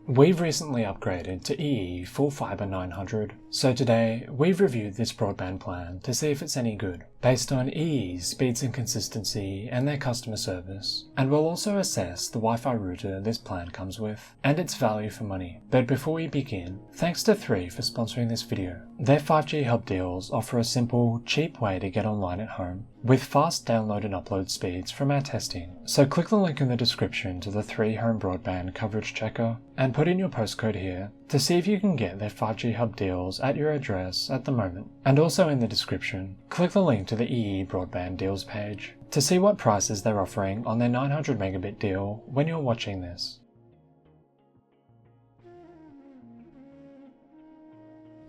We've recently upgraded to EE Full Fibre 900, so today we've reviewed this broadband plan to see if it's any good, based on EE's speeds and consistency and their customer service, and we'll also assess the Wi-Fi router this plan comes with, and its value for money. But before we begin, thanks to 3 for sponsoring this video. Their 5G hub deals offer a simple, cheap way to get online at home, with fast download and upload speeds from our testing. So click the link in the description to the 3 home broadband coverage checker, and put in your postcode here to see if you can get their 5G hub deals at your address at the moment. And also in the description, click the link to the EE broadband deals page to see what prices they're offering on their 900 megabit deal when you're watching this.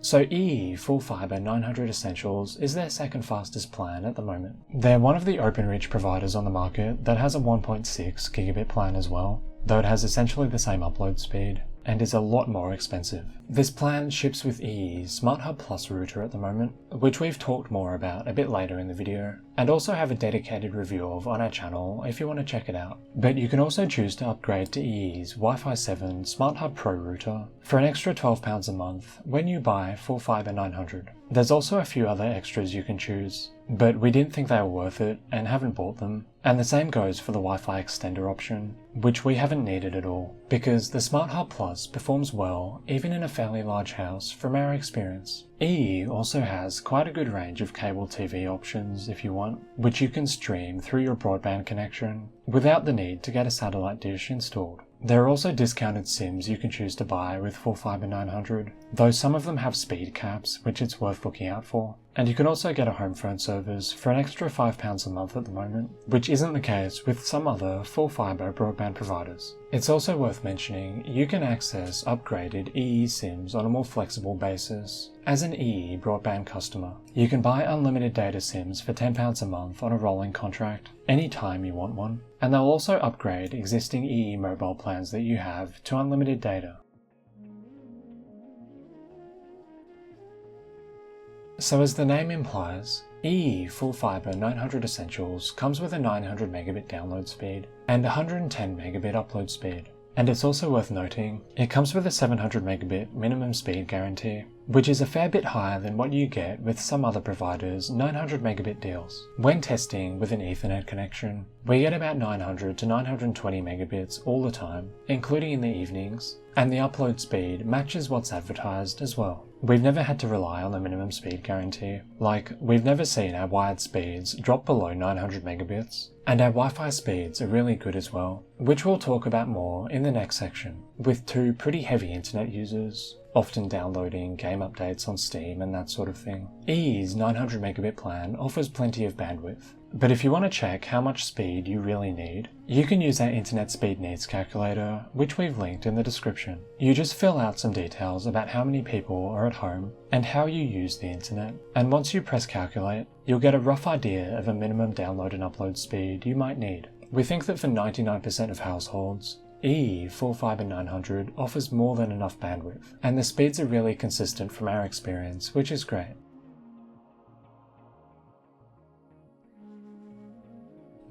So EE Full Fibre 900 Essentials is their second fastest plan at the moment. They're one of the Openreach providers on the market that has a 1.6 gigabit plan as well, though it has essentially the same upload speed and is a lot more expensive. This plan ships with EE's Smart Hub Plus router at the moment, which we've talked more about a bit later in the video, and also have a dedicated review of on our channel if you want to check it out. But you can also choose to upgrade to EE's Wi-Fi 7 Smart Hub Pro router for an extra £12 a month when you buy Full Fibre 900. There's also a few other extras you can choose, but we didn't think they were worth it and haven't bought them. And the same goes for the Wi-Fi extender option, which we haven't needed at all, because the Smart Hub Plus performs well even in a fairly large house from our experience. EE also has quite a good range of cable TV options if you want, which you can stream through your broadband connection without the need to get a satellite dish installed. There are also discounted SIMs you can choose to buy with Full Fibre 900, though some of them have speed caps, which it's worth looking out for. And you can also get a home phone service for an extra £5 a month at the moment, which isn't the case with some other full fibre broadband providers. It's also worth mentioning you can access upgraded EE SIMs on a more flexible basis. As an EE broadband customer, you can buy unlimited data SIMs for £10 a month on a rolling contract, anytime you want one, and they'll also upgrade existing EE mobile plans that you have to unlimited data. So as the name implies, EE Full Fibre 900 Essentials comes with a 900 megabit download speed and 110 megabit upload speed. And it's also worth noting, it comes with a 700 megabit minimum speed guarantee, which is a fair bit higher than what you get with some other providers' 900 megabit deals. When testing with an Ethernet connection, we get about 900 to 920 megabits all the time, including in the evenings, and the upload speed matches what's advertised as well. We've never had to rely on the minimum speed guarantee, like we've never seen our wired speeds drop below 900 megabits, and our Wi-Fi speeds are really good as well, which we'll talk about more in the next section, with 2 pretty heavy internet users, often downloading game updates on Steam and that sort of thing. EE's 900 megabit plan offers plenty of bandwidth, but if you want to check how much speed you really need, you can use our internet speed needs calculator, which we've linked in the description. You just fill out some details about how many people are at home and how you use the internet, and once you press calculate, you'll get a rough idea of a minimum download and upload speed you might need. We think that for 99% of households, EE Full Fibre 900 offers more than enough bandwidth, and the speeds are really consistent from our experience, which is great.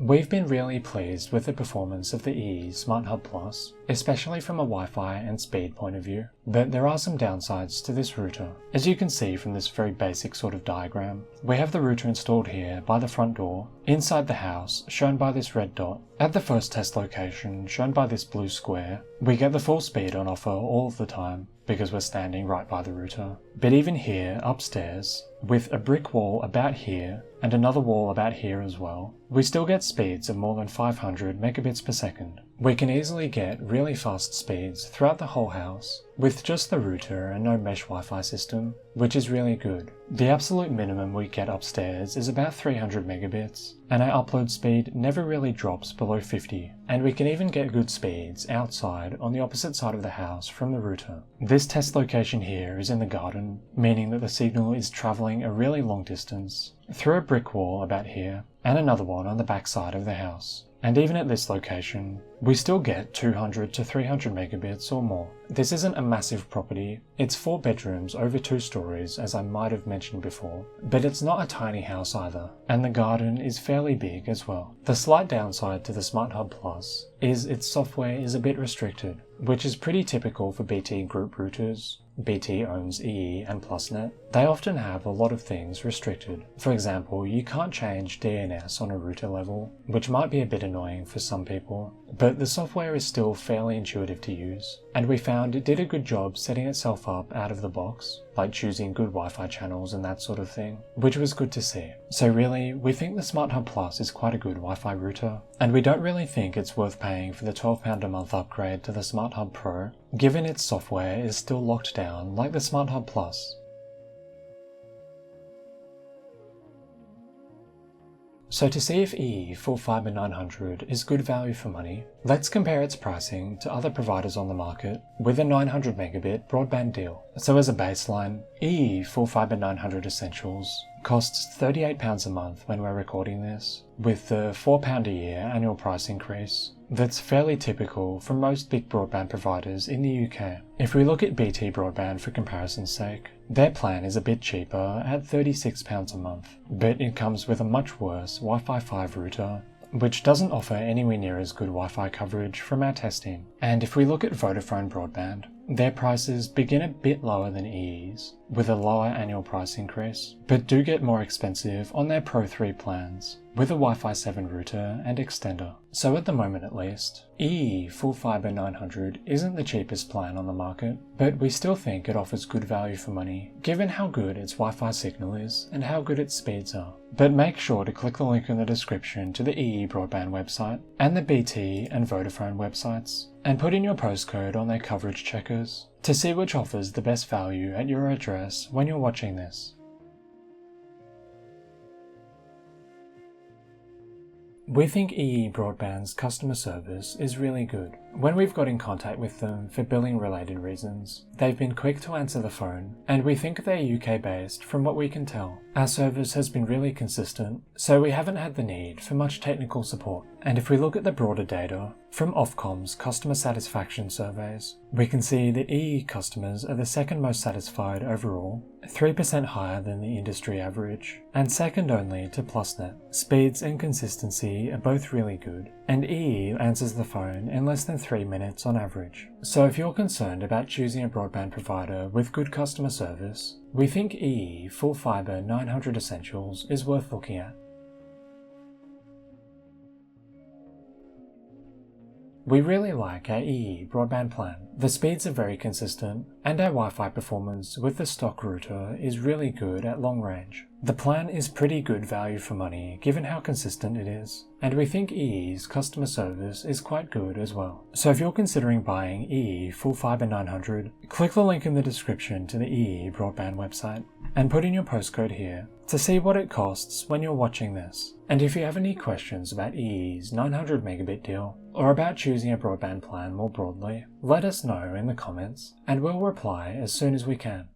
We've been really pleased with the performance of the EE Smart Hub Plus, especially from a Wi-Fi and speed point of view, but there are some downsides to this router. As you can see from this very basic sort of diagram, we have the router installed here by the front door, inside the house, shown by this red dot. At the first test location, shown by this blue square, we get the full speed on offer all of the time, because we're standing right by the router. But even here, upstairs, with a brick wall about here, and another wall about here as well, we still get speeds of more than 500 megabits per second. We can easily get really fast speeds throughout the whole house, with just the router and no mesh Wi-Fi system, which is really good. The absolute minimum we get upstairs is about 300 megabits, and our upload speed never really drops below 50, and we can even get good speeds outside on the opposite side of the house from the router. This test location here is in the garden, meaning that the signal is travelling a really long distance, through a brick wall about here, and another one on the back side of the house. And even at this location, we still get 200 to 300 megabits or more. This isn't a massive property, it's 4 bedrooms over 2 stories as I might have mentioned before, but it's not a tiny house either, and the garden is fairly big as well. The slight downside to the Smart Hub Plus is its software is a bit restricted, which is pretty typical for BT group routers. BT owns EE and PlusNet. They often have a lot of things restricted. For example, you can't change DNS on a router level, which might be a bit annoying for some people, but the software is still fairly intuitive to use, and we found it did a good job setting itself up out of the box, like choosing good Wi-Fi channels and that sort of thing, which was good to see. So really, we think the Smart Hub Plus is quite a good Wi-Fi router, and we don't really think it's worth paying for the £12 a month upgrade to the Smart Hub Pro, given its software is still locked down like the Smart Hub Plus. So to see if EE Full Fibre 900 is good value for money, let's compare its pricing to other providers on the market with a 900 megabit broadband deal. So as a baseline, EE Full Fibre 900 Essentials costs £38 a month when we're recording this, with the £4 a year annual price increase that's fairly typical for most big broadband providers in the UK. If we look at BT Broadband for comparison's sake, their plan is a bit cheaper at £36 a month, but it comes with a much worse Wi-Fi 5 router, which doesn't offer anywhere near as good Wi-Fi coverage from our testing. And if we look at Vodafone Broadband, their prices begin a bit lower than EE's, with a lower annual price increase, but do get more expensive on their Pro 3 plans, with a Wi-Fi 7 router and extender. So at the moment at least, EE Full Fibre 900 isn't the cheapest plan on the market, but we still think it offers good value for money, given how good its Wi-Fi signal is and how good its speeds are. But make sure to click the link in the description to the EE Broadband website and the BT and Vodafone websites, and put in your postcode on their coverage checkers to see which offers the best value at your address when you're watching this. We think EE Broadband's customer service is really good. When we've got in contact with them for billing related reasons, they've been quick to answer the phone, and we think they're UK based from what we can tell. Our service has been really consistent, so we haven't had the need for much technical support. And if we look at the broader data from Ofcom's customer satisfaction surveys, we can see that EE customers are the second most satisfied overall, 3% higher than the industry average, and second only to PlusNet. Speeds and consistency are both really good, and EE answers the phone in less than 3 minutes on average. So if you're concerned about choosing a broadband provider with good customer service, we think EE Full Fibre 900 Essentials is worth looking at. We really like our EE broadband plan. The speeds are very consistent, and our Wi-Fi performance with the stock router is really good at long range. The plan is pretty good value for money given how consistent it is, and we think EE's customer service is quite good as well. So if you're considering buying EE Full Fibre 900, click the link in the description to the EE broadband website, and put in your postcode here to see what it costs when you're watching this. And if you have any questions about EE's 900 megabit deal, or about choosing a broadband plan more broadly, let us know in the comments, and we'll reply as soon as we can.